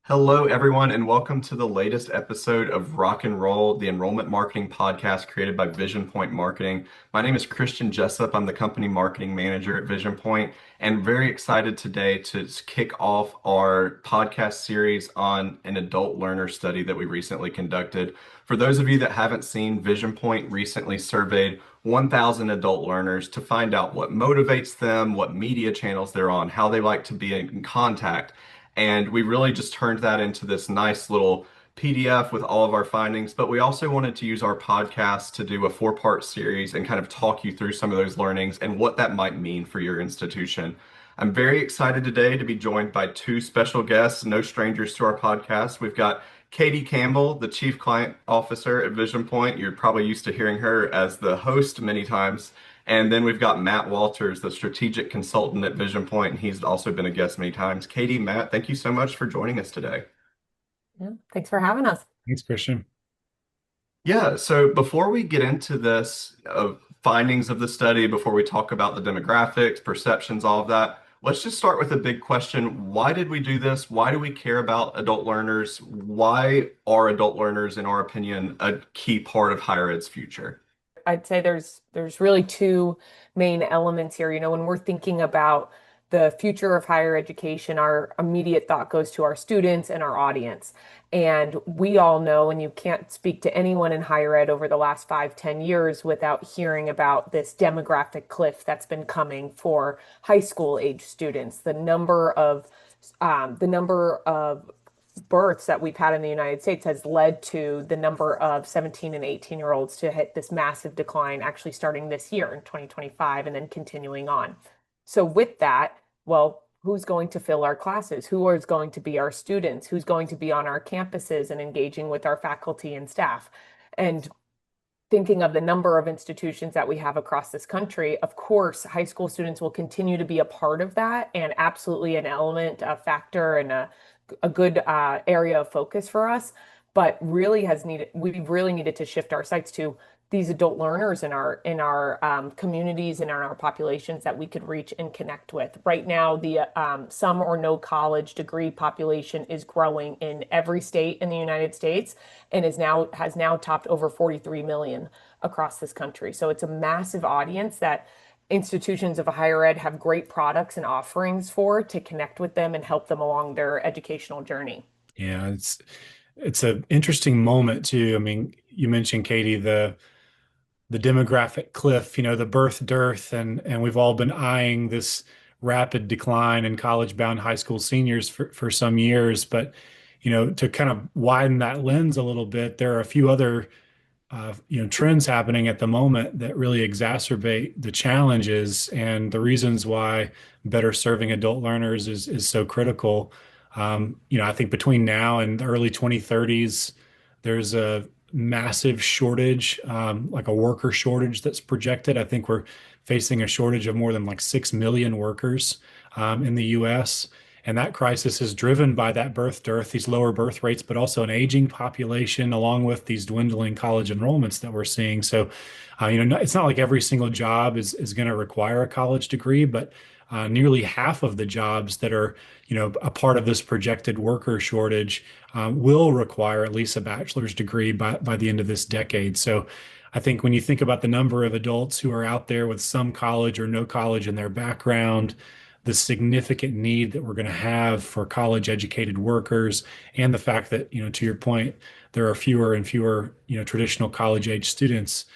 Hello, everyone, and welcome to the latest episode of Rock and Roll, the enrollment marketing podcast created by VisionPoint Marketing. My name is Christian Jessup. I'm the company marketing manager at VisionPoint, and very excited today to kick off our podcast series on an adult learner study that we recently conducted. For those of you that haven't seen, VisionPoint recently surveyed 1,000 adult learners to find out what motivates them, what media channels they're on, how they like to be in contact. And we really just turned that into this nice little PDF with all of our findings. But we also wanted to use our podcast to do a four-part series and kind of talk you through some of those learnings and what that might mean for your institution. I'm very excited today to be joined by two special guests, no strangers to our podcast. We've got Katy Campbell, the Chief Client Officer at VisionPoint. You're probably used to hearing her as the host many times. And then we've got Matt Walters, the strategic consultant at VisionPoint, and he's also been a guest many times. Katy, Matt, thank you so much for joining us today. Yeah, thanks for having us. Thanks, Christian. Yeah, so before we get into this findings of the study, before we talk about the demographics, perceptions, all of that, let's just start with a big question. Why did we do this? Why do we care about adult learners? Why are adult learners, in our opinion, a key part of higher ed's future? I'd say there's really two main elements here. When we're thinking about the future of higher education, our immediate thought goes to our students and our audience. And we all know, and you can't speak to anyone in higher ed over the last 5, 10 years without hearing about this demographic cliff that's been coming for high school age students. The number of births that we've had in the United States has led to the number of 17 and 18-year-olds to hit this massive decline, actually starting this year in 2025 and then continuing on. So with that, well, who's going to fill our classes? Who is going to be our students? Who's going to be on our campuses and engaging with our faculty and staff? And thinking of the number of institutions that we have across this country, of course, high school students will continue to be a part of that and absolutely an element, a factor, and a good area of focus for us. But we've really needed to shift our sights to these adult learners in our communities and in our populations that we could reach and connect with. Right now, the some or no college degree population is growing in every state in the United States and has now topped over 43 million across this country. So it's a massive audience that institutions of higher ed have great products and offerings for to connect with them and help them along their educational journey. Yeah, it's an interesting moment too. I mean, you mentioned Katy, the demographic cliff, the birth dearth, and we've all been eyeing this rapid decline in college-bound high school seniors for some years. But to kind of widen that lens a little bit, there are a few other trends happening at the moment that really exacerbate the challenges and the reasons why better serving adult learners is so critical. I think between now and the early 2030s, there's a massive shortage, like a worker shortage that's projected. I think we're facing a shortage of more than like 6 million workers in the US. And that crisis is driven by that birth dearth, these lower birth rates, but also an aging population, along with these dwindling college enrollments that we're seeing. So, it's not like every single job is going to require a college degree, but nearly half of the jobs that are, a part of this projected worker shortage will require at least a bachelor's degree by the end of this decade. So I think when you think about the number of adults who are out there with some college or no college in their background, the significant need that we're going to have for college educated workers, and the fact that, to your point, there are fewer and fewer, traditional college age students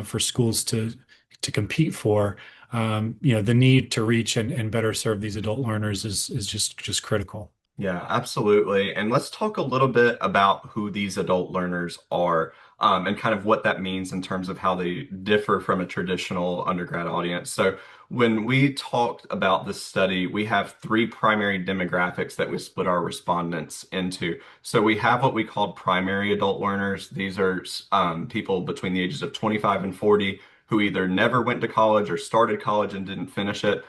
for schools to compete for. The need to reach and better serve these adult learners is just critical. Yeah, absolutely. And let's talk a little bit about who these adult learners are, and kind of what that means in terms of how they differ from a traditional undergrad audience. So when we talked about this study, we have three primary demographics that we split our respondents into. So we have what we called primary adult learners. These are people between the ages of 25 and 40 who either never went to college or started college and didn't finish it.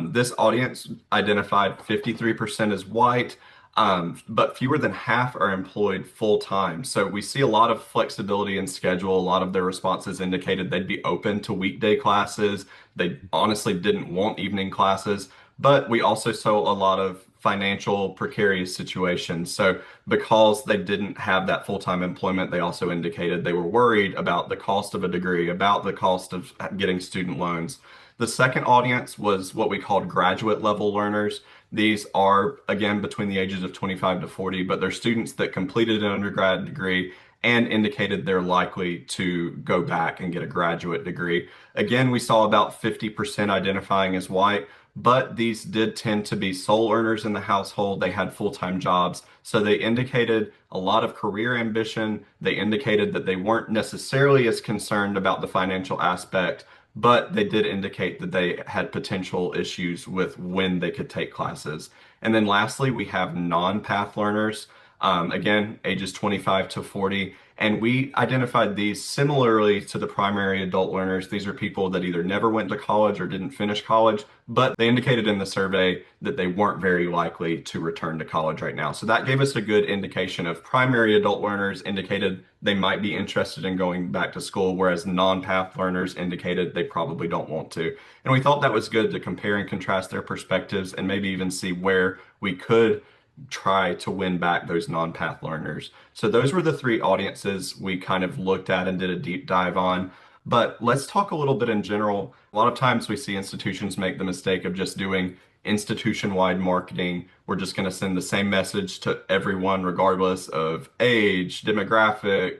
This audience identified 53% as white, but fewer than half are employed full time. So we see a lot of flexibility in schedule. A lot of their responses indicated they'd be open to weekday classes. They honestly didn't want evening classes, but we also saw a lot of financial precarious situations. So because they didn't have that full-time employment, they also indicated they were worried about the cost of a degree, about the cost of getting student loans. The second audience was what we called graduate level learners. These are, again, between the ages of 25 to 40, but they're students that completed an undergrad degree and indicated they're likely to go back and get a graduate degree. Again, we saw about 50% identifying as white, but these did tend to be sole earners in the household. They had full-time jobs. So they indicated a lot of career ambition. They indicated that they weren't necessarily as concerned about the financial aspect, but they did indicate that they had potential issues with when they could take classes. And then lastly, we have non-path learners. Again, ages 25 to 40. And we identified these similarly to the primary adult learners. These are people that either never went to college or didn't finish college, but they indicated in the survey that they weren't very likely to return to college right now. So that gave us a good indication of primary adult learners indicated they might be interested in going back to school, whereas non-path learners indicated they probably don't want to. And we thought that was good to compare and contrast their perspectives and maybe even see where we could try to win back those non-path learners. So those were the three audiences we kind of looked at and did a deep dive on. But let's talk a little bit in general. A lot of times we see institutions make the mistake of just doing institution-wide marketing. We're just going to send the same message to everyone regardless of age, demographic,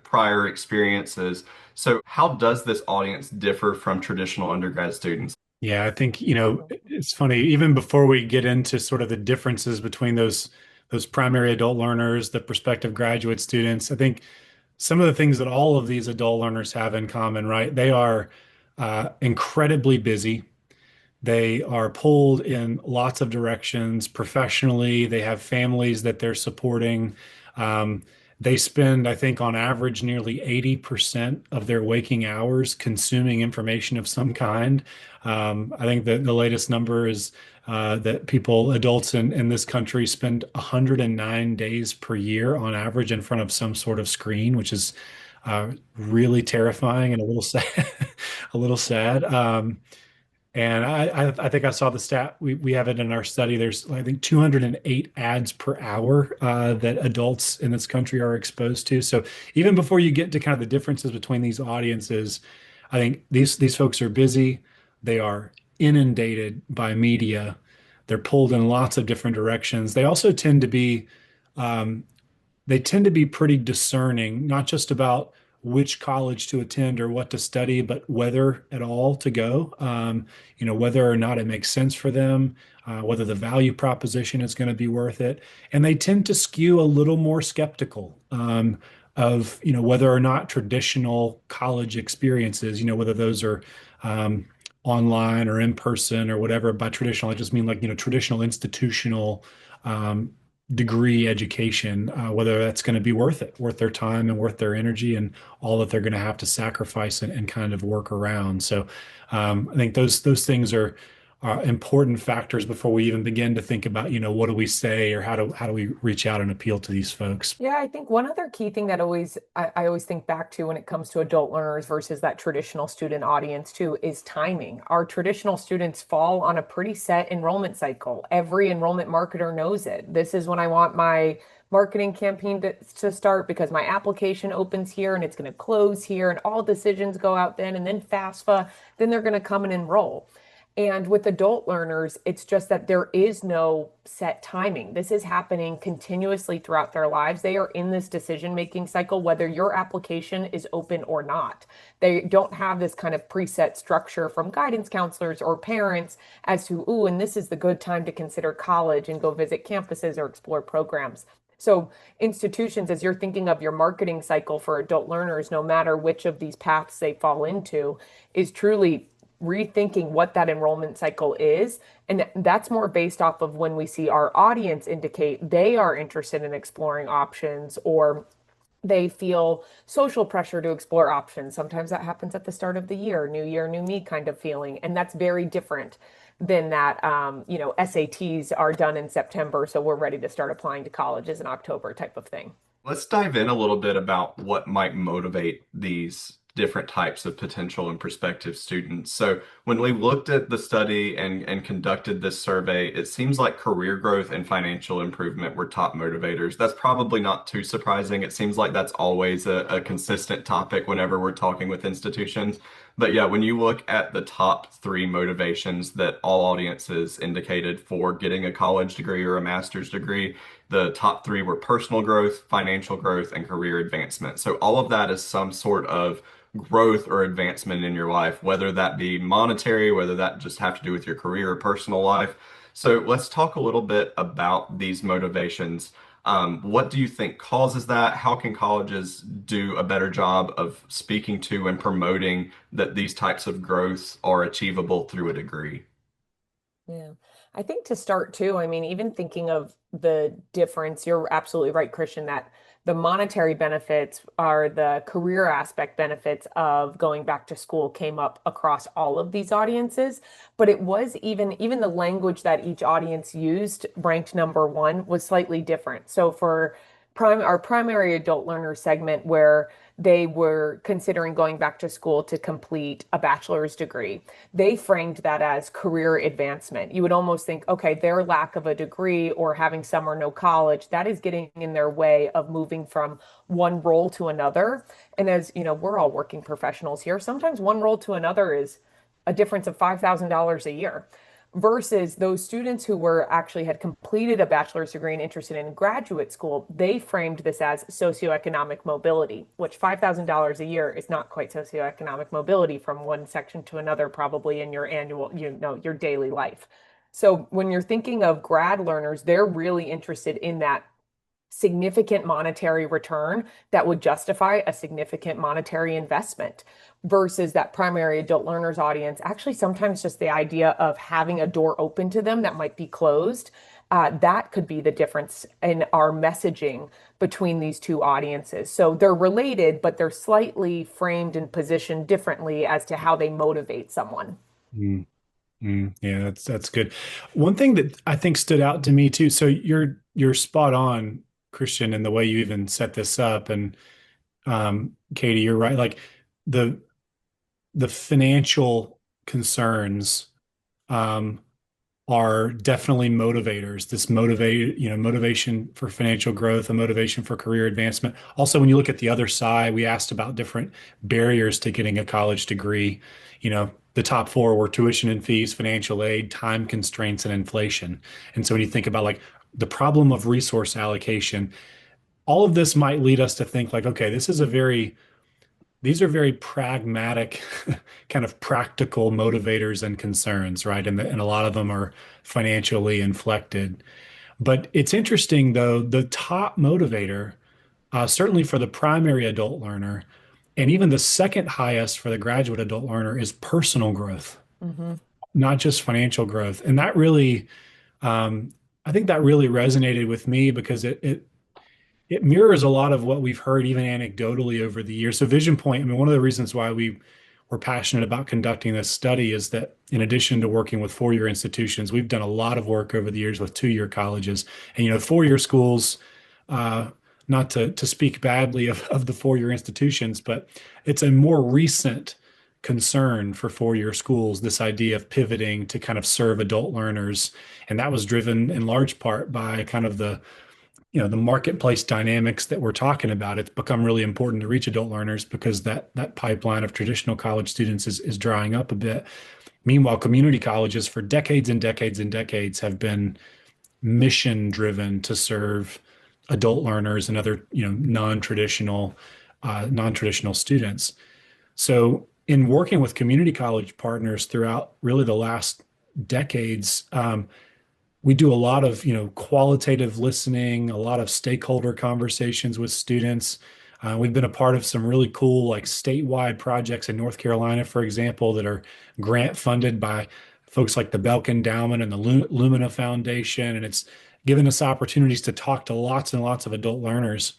prior experiences. So how does this audience differ from traditional undergrad students? Yeah, I think, it's funny, even before we get into sort of the differences between those primary adult learners, the prospective graduate students, I think some of the things that all of these adult learners have in common, right? They are incredibly busy. They are pulled in lots of directions professionally. They have families that they're supporting. Um, they spend, I think, on average, nearly 80% of their waking hours consuming information of some kind. I think that the latest number is that adults in this country, spend 109 days per year on average in front of some sort of screen, which is really terrifying and a little sad. A little sad. And I think I saw the stat. We have it in our study. There's, I think, 208 ads per hour that adults in this country are exposed to. So even before you get to kind of the differences between these audiences, I think these folks are busy. They are inundated by media. They're pulled in lots of different directions. They also tend to be um, they tend to be pretty discerning, not just about which college to attend or what to study, but whether at all to go. Whether or not it makes sense for them, whether the value proposition is going to be worth it. And they tend to skew a little more skeptical of, whether or not traditional college experiences, whether those are online or in person or whatever. By traditional, I just mean like, traditional institutional um, degree education, whether that's going to be worth their time and worth their energy and all that they're going to have to sacrifice and kind of work around. So I think those things are important factors before we even begin to think about, what do we say or how do we reach out and appeal to these folks? Yeah, I think one other key thing that I always think back to when it comes to adult learners versus that traditional student audience too is timing. Our traditional students fall on a pretty set enrollment cycle. Every enrollment marketer knows it. This is when I want my marketing campaign to start because my application opens here and it's going to close here and all decisions go out then and then FAFSA, then they're going to come and enroll. And with adult learners, it's just that there is no set timing. This is happening continuously throughout their lives. They are in this decision-making cycle, whether your application is open or not. They don't have this kind of preset structure from guidance counselors or parents as to, ooh, and this is the good time to consider college and go visit campuses or explore programs. So institutions, as you're thinking of your marketing cycle for adult learners, no matter which of these paths they fall into, is truly rethinking what that enrollment cycle is. And that's more based off of when we see our audience indicate they are interested in exploring options or they feel social pressure to explore options. Sometimes that happens at the start of the year, new me kind of feeling. And that's very different than that, SATs are done in September, so we're ready to start applying to colleges in October type of thing. Let's dive in a little bit about what might motivate these different types of potential and prospective students. So when we looked at the study and conducted this survey, it seems like career growth and financial improvement were top motivators. That's probably not too surprising. It seems like that's always a consistent topic whenever we're talking with institutions. But yeah, when you look at the top three motivations that all audiences indicated for getting a college degree or a master's degree, the top three were personal growth, financial growth, and career advancement. So all of that is some sort of growth or advancement in your life, whether that be monetary, whether that just have to do with your career or personal life. So let's talk a little bit about these motivations. What do you think causes that? How can colleges do a better job of speaking to and promoting that these types of growths are achievable through a degree? Yeah. I think to start too, I mean, even thinking of the difference, you're absolutely right, Christian, that the monetary benefits are the career aspect benefits of going back to school came up across all of these audiences. But it was even the language that each audience used, ranked number one, was slightly different. So for our primary adult learner segment, where they were considering going back to school to complete a bachelor's degree, they framed that as career advancement. You would almost think, okay, their lack of a degree or having some or no college, that is getting in their way of moving from one role to another. And as you know, we're all working professionals here. Sometimes one role to another is a difference of $5,000 a year versus those students who were actually had completed a bachelor's degree and interested in graduate school. They framed this as socioeconomic mobility, which $5,000 a year is not quite socioeconomic mobility from one section to another, probably in your annual, your daily life. So when you're thinking of grad learners, they're really interested in that significant monetary return that would justify a significant monetary investment versus that primary adult learners audience. Actually, sometimes just the idea of having a door open to them that might be closed, that could be the difference in our messaging between these two audiences. So they're related, but they're slightly framed and positioned differently as to how they motivate someone. Mm, yeah, that's good. One thing that I think stood out to me too. So you're spot on, Christian, in the way you even set this up. And Katie, you're right. Like the financial concerns um, are definitely motivators. This motivation for financial growth, a motivation for career advancement. Also, when you look at the other side, we asked about different barriers to getting a college degree. The top four were tuition and fees, financial aid, time constraints, and inflation. And so when you think about like the problem of resource allocation, all of this might lead us to think like, okay, these are very pragmatic, kind of practical motivators and concerns, right? And a lot of them are financially inflected. But it's interesting, though, the top motivator, certainly for the primary adult learner, and even the second highest for the graduate adult learner, is personal growth, Mhm. not just financial growth. And that really, I think that really resonated with me because it mirrors a lot of what we've heard even anecdotally over the years. So VisionPoint, I mean, one of the reasons why we were passionate about conducting this study is that in addition to working with four-year institutions, we've done a lot of work over the years with two-year colleges. And four-year schools, not to speak badly of the four-year institutions, but it's a more recent concern for four-year schools, this idea of pivoting to kind of serve adult learners. And that was driven in large part by kind of the marketplace dynamics that we're talking about. It's become really important to reach adult learners because that pipeline of traditional college students is drying up a bit. Meanwhile, community colleges for decades and decades and decades have been mission driven to serve adult learners and other non-traditional students. So in working with community college partners throughout really the last decades, we do a lot of, qualitative listening, a lot of stakeholder conversations with students. We've been a part of some really cool, like statewide projects in North Carolina, for example, that are grant funded by folks like the Belk Endowment and the Lumina Foundation. And it's given us opportunities to talk to lots and lots of adult learners.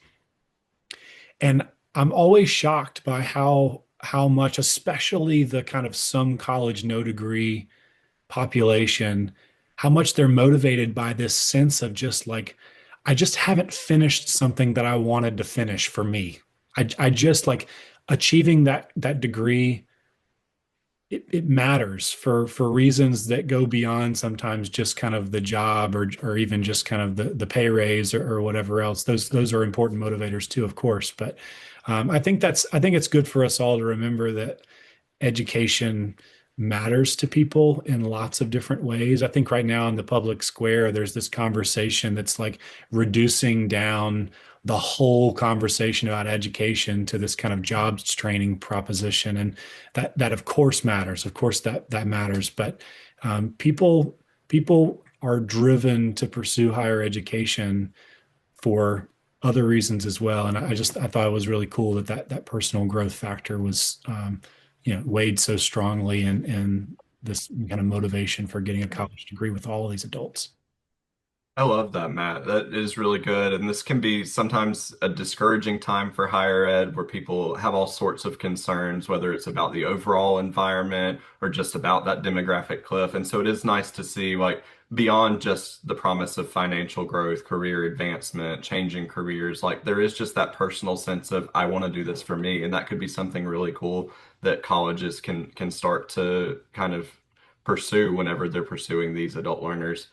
And I'm always shocked by how much, especially the kind of some college no degree population, how much they're motivated by this sense of just like, I just haven't finished something that I wanted to finish for me. I just like, achieving that degree, it matters for reasons that go beyond sometimes just kind of the job or even just kind of the pay raise or whatever else. Those are important motivators too, of course. But I think it's good for us all to remember that education matters to people in lots of different ways. I think right now in the public square, there's this conversation that's like reducing down the whole conversation about education to this kind of jobs training proposition. And that of course matters. Of course that matters. But people are driven to pursue higher education for other reasons as well. And I thought it was really cool that personal growth factor was weighed so strongly in this kind of motivation for getting a college degree with all of these adults. I love that, Matt. That is really good. And this can be sometimes a discouraging time for higher ed where people have all sorts of concerns, whether it's about the overall environment or just about that demographic cliff. And so it is nice to see, like, beyond just the promise of financial growth, career advancement, changing careers, like there is just that personal sense of I want to do this for me. And that could be something really cool that colleges can start to kind of pursue whenever they're pursuing these adult learners.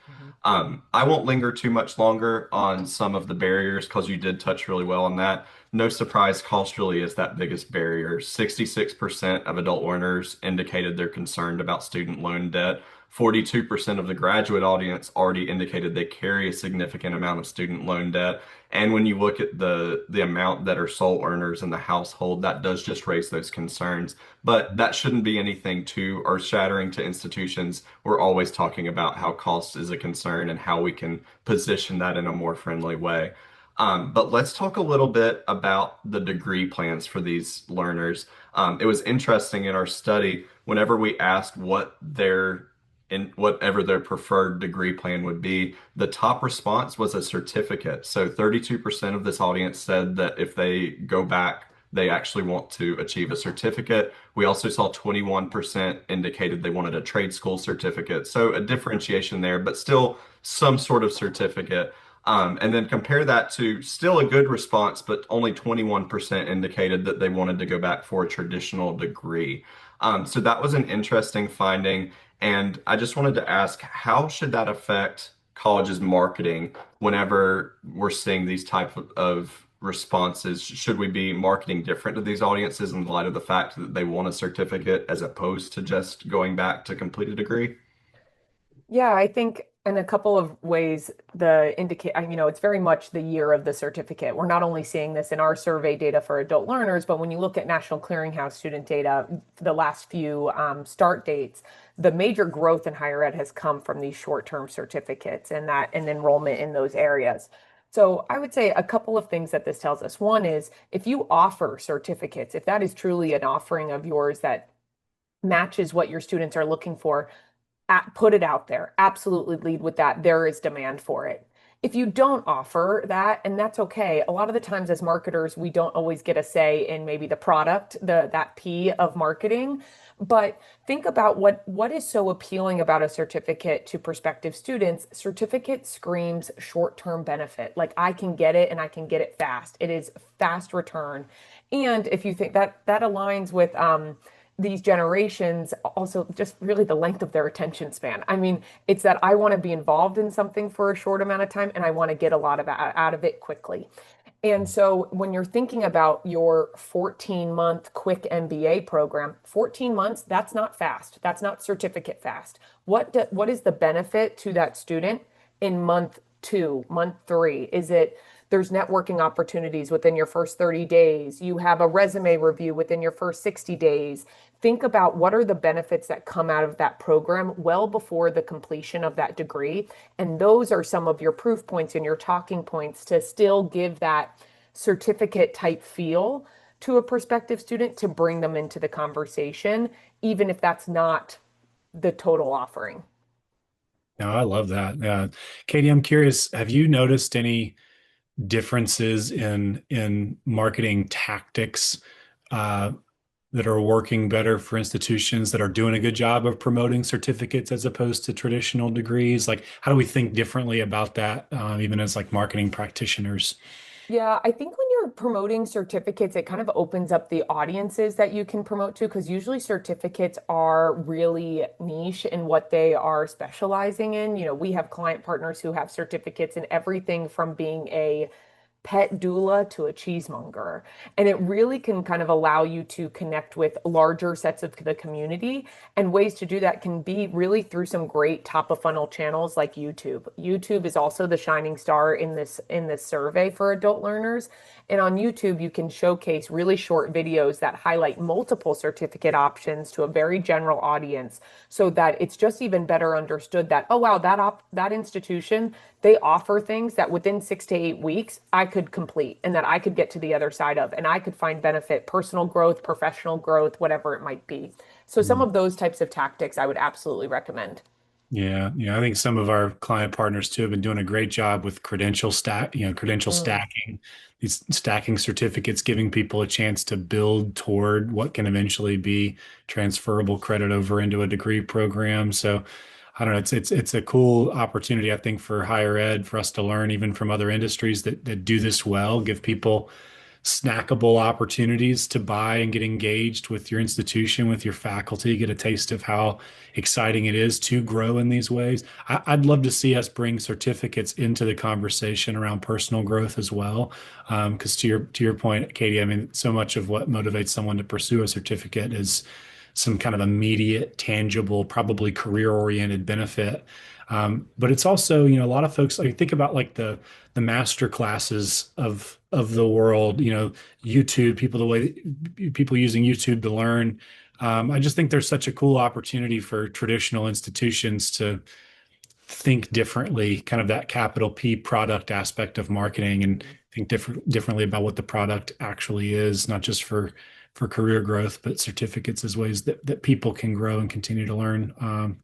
Mhm. I won't linger too much longer on some of the barriers because you did touch really well on that. No surprise, cost really is that biggest barrier. 66% of adult learners indicated they're concerned about student loan debt. 42% of the graduate audience already indicated they carry a significant amount of student loan debt. And when you look at the amount that are sole earners in the household, that does just raise those concerns. But that shouldn't be anything too earth-shattering to institutions. We're always talking about how cost is a concern and how we can position that in a more friendly way. But let's talk a little bit about the degree plans for these learners. It was interesting in our study, whenever we asked in whatever their preferred degree plan would be, the top response was a certificate. So 32% of this audience said that if they go back, they actually want to achieve a certificate. We also saw 21% indicated they wanted a trade school certificate. So a differentiation there, but still some sort of certificate. And then compare that to still a good response, but only 21% indicated that they wanted to go back for a traditional degree. So that was an interesting finding. And I just wanted to ask, how should that affect colleges' marketing whenever we're seeing these type of responses? Should we be marketing different to these audiences in light of the fact that they want a certificate as opposed to just going back to complete a degree? Yeah, I think in a couple of ways, the indicate, it's very much the year of the certificate. We're not only seeing this in our survey data for adult learners, but when you look at National Clearinghouse student data, the last few start dates, the major growth in higher ed has come from these short-term certificates and enrollment in those areas. So I would say a couple of things that this tells us. One is if you offer certificates, if that is truly an offering of yours that matches what your students are looking for, put it out there. Absolutely lead with that. There is demand for it. If you don't offer that, and that's okay, a lot of the times as marketers, we don't always get a say in maybe the product, that P of marketing. But think about what is so appealing about a certificate to prospective students. Certificate screams short-term benefit. Like I can get it and I can get it fast. It is fast return. And if you think that aligns with these generations, also just really the length of their attention span. I mean, it's that I want to be involved in something for a short amount of time and I want to get a lot of out of it quickly. And so when you're thinking about your 14-month quick MBA program, 14 months, that's not fast. That's not certificate fast. What is the benefit to that student in month 2, month 3? Is it there's networking opportunities within your first 30 days. You have a resume review within your first 60 days. Think about what are the benefits that come out of that program well before the completion of that degree. And those are some of your proof points and your talking points to still give that certificate type feel to a prospective student to bring them into the conversation, even if that's not the total offering. No, I love that. Katie, I'm curious, have you noticed any differences in marketing tactics that are working better for institutions that are doing a good job of promoting certificates as opposed to traditional degrees? Like, how do we think differently about that, even as like marketing practitioners? Yeah, I think when you're promoting certificates, it kind of opens up the audiences that you can promote to, because usually certificates are really niche in what they are specializing in. We have client partners who have certificates in everything from being a pet doula to a cheesemonger. And it really can kind of allow you to connect with larger sets of the community. And ways to do that can be really through some great top of funnel channels like YouTube. YouTube is also the shining star in this survey for adult learners. And on YouTube, you can showcase really short videos that highlight multiple certificate options to a very general audience, so that it's just even better understood that, oh wow, that institution, they offer things that within 6 to 8 weeks I could complete and that I could get to the other side of, and I could find benefit, personal growth, professional growth, whatever it might be. So some of those types of tactics I would absolutely recommend. Yeah, yeah. I think some of our client partners too have been doing a great job with credential Mm. stacking, these stacking certificates, giving people a chance to build toward what can eventually be transferable credit over into a degree program. So I don't know, it's a cool opportunity, I think, for higher ed for us to learn even from other industries that do this well, give people snackable opportunities to buy and get engaged with your institution, with your faculty, get a taste of how exciting it is to grow in these ways. I'd love to see us bring certificates into the conversation around personal growth as well. Because to your point, Katie, I mean, so much of what motivates someone to pursue a certificate is some kind of immediate, tangible, probably career-oriented benefit. But it's also, a lot of folks like think about like the master classes of the world, YouTube, people, the way people using YouTube to learn. I just think there's such a cool opportunity for traditional institutions to think differently, kind of that capital P product aspect of marketing, and think differently about what the product actually is, not just for career growth, but certificates as ways that people can grow and continue to learn,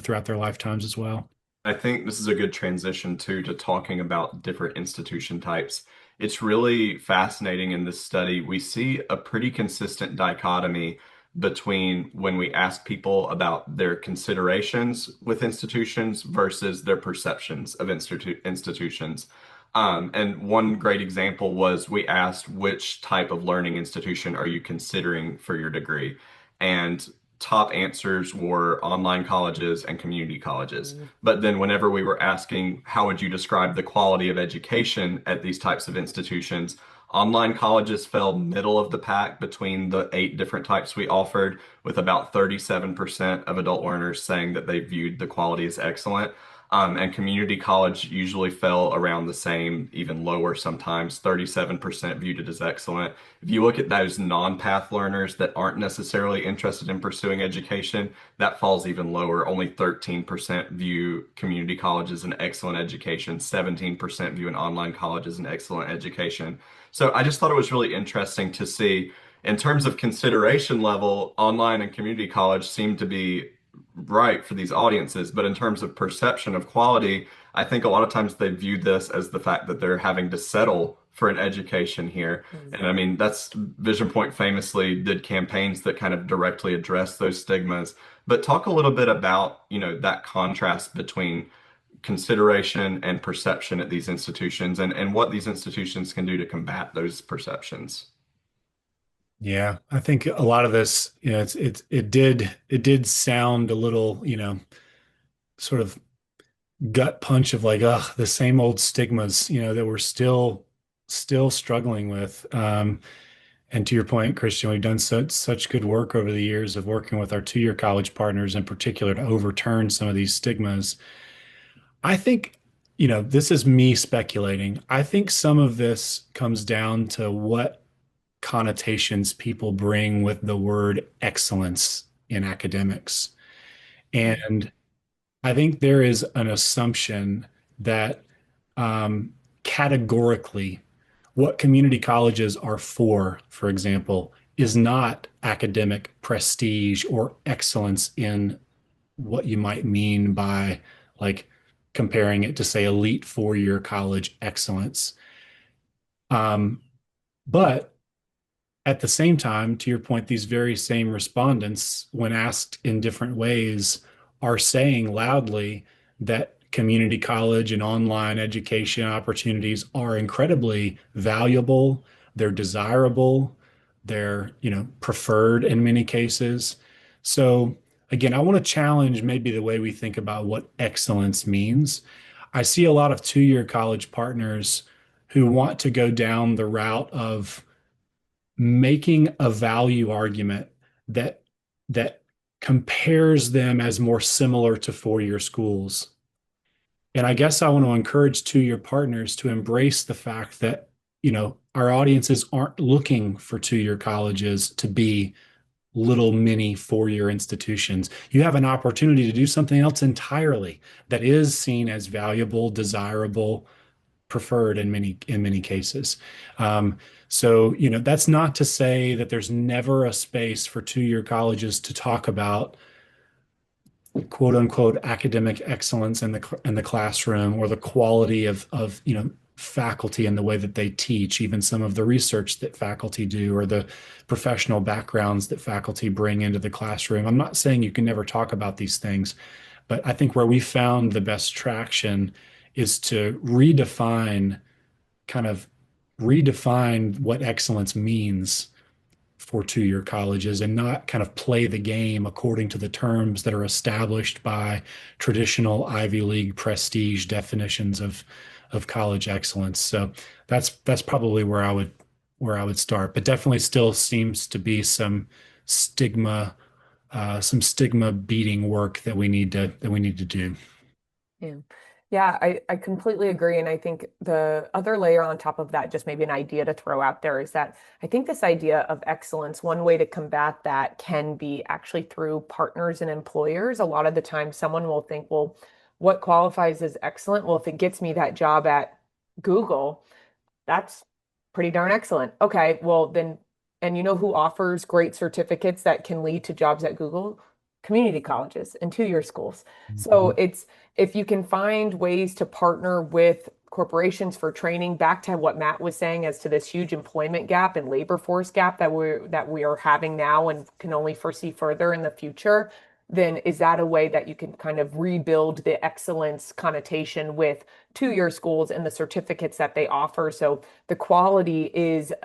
throughout their lifetimes as well. I think this is a good transition too to talking about different institution types. It's really fascinating in this study. We see a pretty consistent dichotomy between when we ask people about their considerations with institutions versus their perceptions of institutions. And one great example was we asked, which type of learning institution are you considering for your degree? And top answers were online colleges and community colleges. Mm. But then whenever we were asking, how would you describe the quality of education at these types of institutions? Online colleges fell middle of the pack between the 8 different types we offered, with about 37% of adult learners saying that they viewed the quality as excellent. And community college usually fell around the same, even lower sometimes. 37% viewed it as excellent. If you look at those non-path learners that aren't necessarily interested in pursuing education, that falls even lower. Only 13% view community college as an excellent education. 17% view an online college as an excellent education. So I just thought it was really interesting to see, in terms of consideration level, online and community college seem to be right for these audiences, but in terms of perception of quality, I think a lot of times they view this as the fact that they're having to settle for an education here. Mm. And I mean, that's Vision Point famously did campaigns that kind of directly address those stigmas. But talk a little bit about, that contrast between consideration and perception at these institutions, and what these institutions can do to combat those perceptions. Yeah, I think a lot of this, it did sound a little, sort of gut punch of like, ugh, the same old stigmas, that we're still struggling with. And to your point, Christian, we've done such good work over the years of working with our 2-year college partners in particular to overturn some of these stigmas. I think, this is me speculating. I think some of this comes down to what connotations people bring with the word excellence in academics. Mm. And I think there is an assumption that categorically what community colleges are for example, is not academic prestige or excellence in what you might mean by like comparing it to, say, elite 4-year college excellence. Um, but at the same time, to your point, these very same respondents, when asked in different ways, are saying loudly that community college and online education opportunities are incredibly valuable. They're desirable. They're, preferred in many cases. So again, I want to challenge maybe the way we think about what excellence means. I see a lot of two-year college partners who want to go down the route of making a value argument that that compares them as more similar to four-year schools. And I guess I want to encourage two-year partners to embrace the fact that, our audiences aren't looking for two-year colleges to be little mini four-year institutions. You have an opportunity to do something else entirely that is seen as valuable, desirable, preferred in many cases. So, that's not to say that there's never a space for two-year colleges to talk about quote unquote academic excellence in the classroom, or the quality of faculty and the way that they teach, even some of the research that faculty do, or the professional backgrounds that faculty bring into the classroom. I'm not saying you can never talk about these things, but I think where we found the best traction is to kind of redefine what excellence means for two-year colleges, and not kind of play the game according to the terms that are established by traditional Ivy League prestige definitions of college excellence. So that's probably where I would start, but definitely still seems to be stigma, some stigma beating work that we need to do. Yeah. Yeah, I completely agree. And I think the other layer on top of that, just maybe an idea to throw out there, is that I think this idea of excellence, one way to combat that can be actually through partners and employers. A lot of the time, someone will think, well, what qualifies as excellent? Well, if it gets me that job at Google, that's pretty darn excellent. Okay, well then, and you know who offers great certificates that can lead to jobs at Google? Community colleges and two-year schools. So Mhm. it's if you can find ways to partner with corporations for training, back to what Matt was saying as to this huge employment gap and labor force gap that we are having now and can only foresee further in the future, then is that a way that you can kind of rebuild the excellence connotation with two-year schools and the certificates that they offer? So the quality is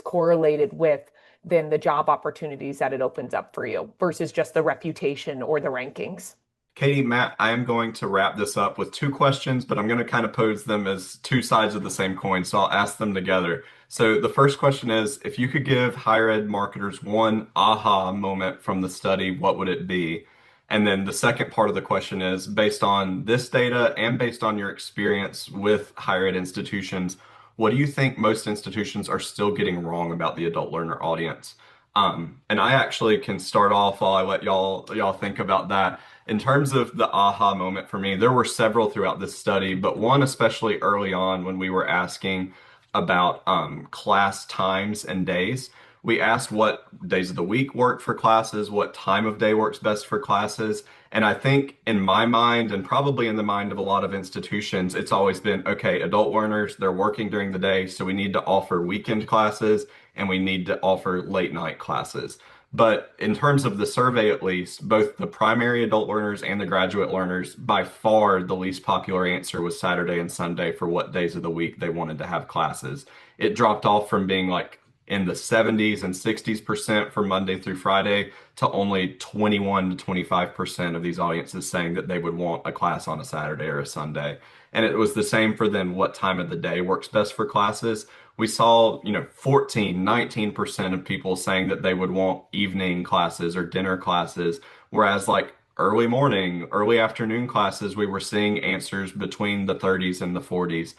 correlated with then the job opportunities that it opens up for you versus just the reputation or the rankings. Katie, Matt, I am going to wrap this up with two questions, but I'm going to kind of pose them as two sides of the same coin, so I'll ask them together. So the first question is, if you could give higher ed marketers one aha moment from the study, what would it be? And then the second part of the question is, based on this data and based on your experience with higher ed institutions, what do you think most institutions are still getting wrong about the adult learner audience? And I actually can start off while I let y'all think about that. In terms of the aha moment for me, there were several throughout this study, but one especially early on when we were asking about class times and days. We asked what days of the week work for classes, what time of day works best for classes. And I think in my mind, and probably in the mind of a lot of institutions, it's always been, okay, adult learners, they're working during the day, so we need to offer weekend classes and we need to offer late night classes. But in terms of the survey, at least, both the primary adult learners and the graduate learners, by far the least popular answer was Saturday and Sunday for what days of the week they wanted to have classes. It dropped off from being like in the 70s and 60% for Monday through Friday to only 21 to 25% of these audiences saying that they would want a class on a Saturday or a Sunday. And it was the same for then what time of the day works best for classes. We saw, 14, 19% of people saying that they would want evening classes or dinner classes, whereas like early morning, early afternoon classes, we were seeing answers between the 30s and the 40s.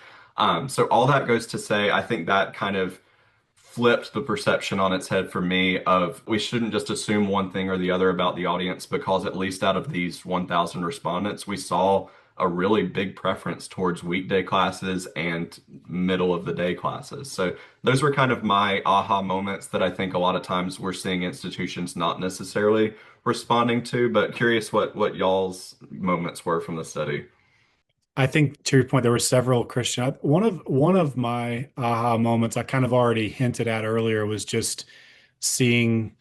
So all that goes to say, I think that kind of flipped the perception on its head for me of we shouldn't just assume one thing or the other about the audience, because at least out of these 1,000 respondents, we saw a really big preference towards weekday classes and middle of the day classes. So those were kind of my aha moments that I think a lot of times we're seeing institutions not necessarily responding to, but curious what y'all's moments were from the study. I think to your point, there were several, Christian. One of my aha moments I kind of already hinted at earlier was just seeing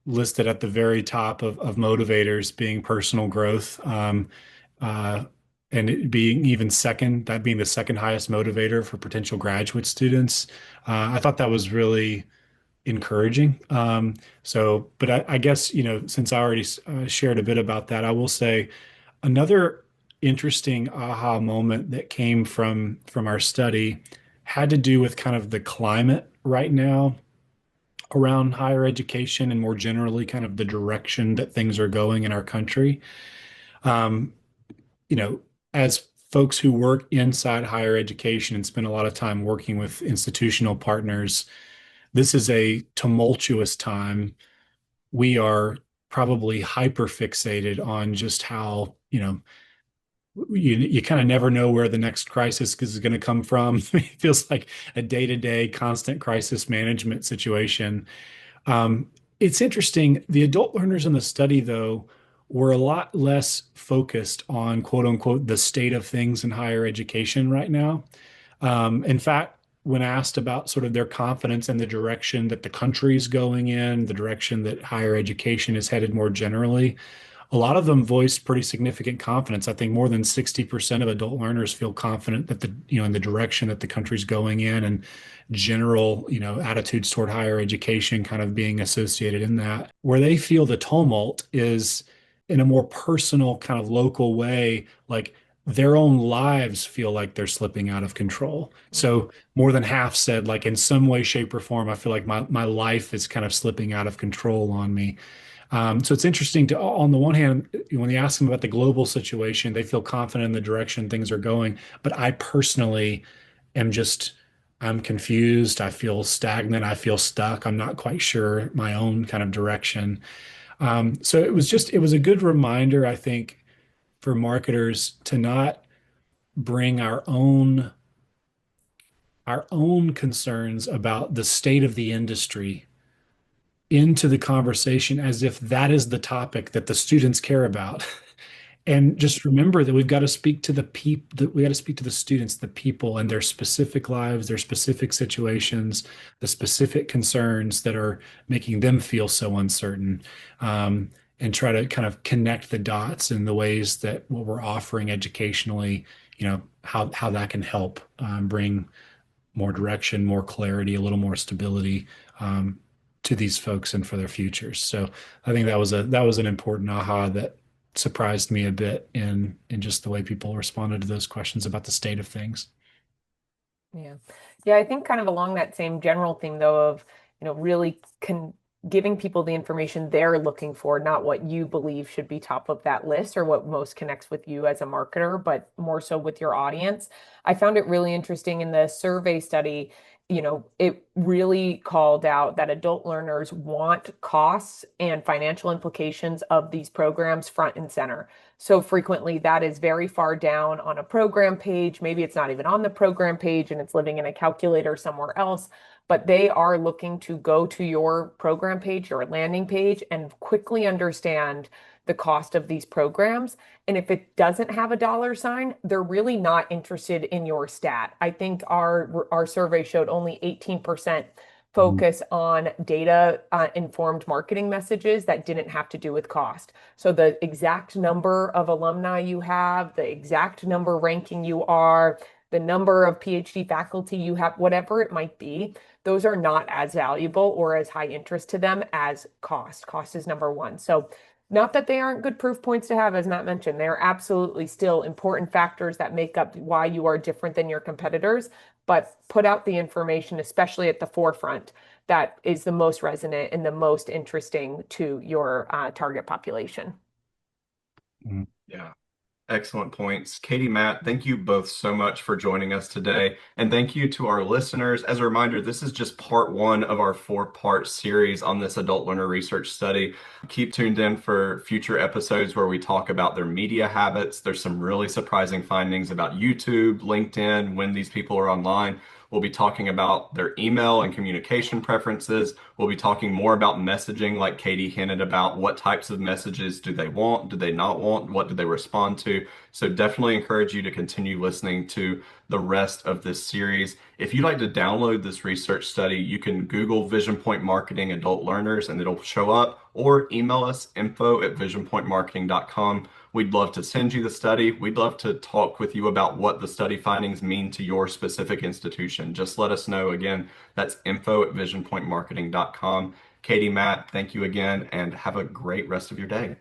listed at the very top of motivators being personal growth, uh, and it being even second, that being the second highest motivator for potential graduate students. I thought that was really encouraging. But I guess, since I already shared a bit about that, I will say another interesting aha moment that came from our study had to do with kind of the climate right now around higher education and more generally kind of the direction that things are going in our country. Um, you know, as folks who work inside higher education and spend a lot of time working with institutional partners, this is a tumultuous time. We are probably hyper fixated on just how, you kind of never know where the next crisis is going to come from. It feels like a day-to-day constant crisis management situation. Um, it's interesting. The adult learners in the study, though, were a lot less focused on quote unquote the state of things in higher education right now. In fact, when asked about sort of their confidence in the direction that the country is going in, the direction that higher education is headed more generally, a lot of them voiced pretty significant confidence. I think more than 60% of adult learners feel confident that in the direction that the country's going in and general, attitudes toward higher education kind of being associated in that. Where they feel the tumult is in a more personal kind of local way, like their own lives feel like they're slipping out of control. So more than half said, like in some way, shape, or form, I feel like my life is kind of slipping out of control on me. So it's interesting on the one hand, when you ask them about the global situation, they feel confident in the direction things are going. But I personally am I'm confused. I feel stagnant. I feel stuck. I'm not quite sure my own kind of direction. So it was a good reminder, I think, for marketers to not bring our own concerns about the state of the industry into the conversation as if that is the topic that the students care about. And just remember that we've got to speak to the people, that we got to speak to the students, the people and their specific lives, their specific situations, the specific concerns that are making them feel so uncertain. And try to kind of connect the dots in the ways that what we're offering educationally, how that can help bring more direction, more clarity, a little more stability to these folks and for their futures. So I think that was an important aha that surprised me a bit in just the way people responded to those questions about the state of things. Yeah. Yeah, I think kind of along that same general theme though of, really giving people the information they're looking for, not what you believe should be top of that list or what most connects with you as a marketer, but more so with your audience. I found it really interesting in the survey study, it really called out that adult learners want costs and financial implications of these programs front and center. So frequently that is very far down on a program page. Maybe it's not even on the program page and it's living in a calculator somewhere else, but they are looking to go to your program page, your landing page, and quickly understand the cost of these programs. And if it doesn't have a dollar sign, they're really not interested in your stat. I think our survey showed only 18% focus on data informed marketing messages that didn't have to do with cost. So the exact number of alumni you have, the exact number ranking you are, the number of PhD faculty you have, whatever it might be, those are not as valuable or as high interest to them as cost. Cost is number one. So not that they aren't good proof points to have, as Matt mentioned, they are absolutely still important factors that make up why you are different than your competitors, but put out the information, especially at the forefront, that is the most resonant and the most interesting to your target population. Yeah. Excellent points. Katie, Matt, thank you both so much for joining us today. And thank you to our listeners. As a reminder, this is just part one of our four-part series on this adult learner research study. Keep tuned in for future episodes where we talk about their media habits. There's some really surprising findings about YouTube, LinkedIn, when these people are online. We'll be talking about their email and communication preferences. We'll be talking more about messaging, like Katie hinted about. What types of messages do they want? Do they not want? What do they respond to? So definitely encourage you to continue listening to the rest of this series. If you'd like to download this research study, you can Google VisionPoint Marketing Adult Learners and it'll show up. or email us info@visionpointmarketing.com. We'd love to send you the study. We'd love to talk with you about what the study findings mean to your specific institution. Just let us know. Again, that's info@visionpointmarketing.com. Katie, Matt, thank you again, and have a great rest of your day.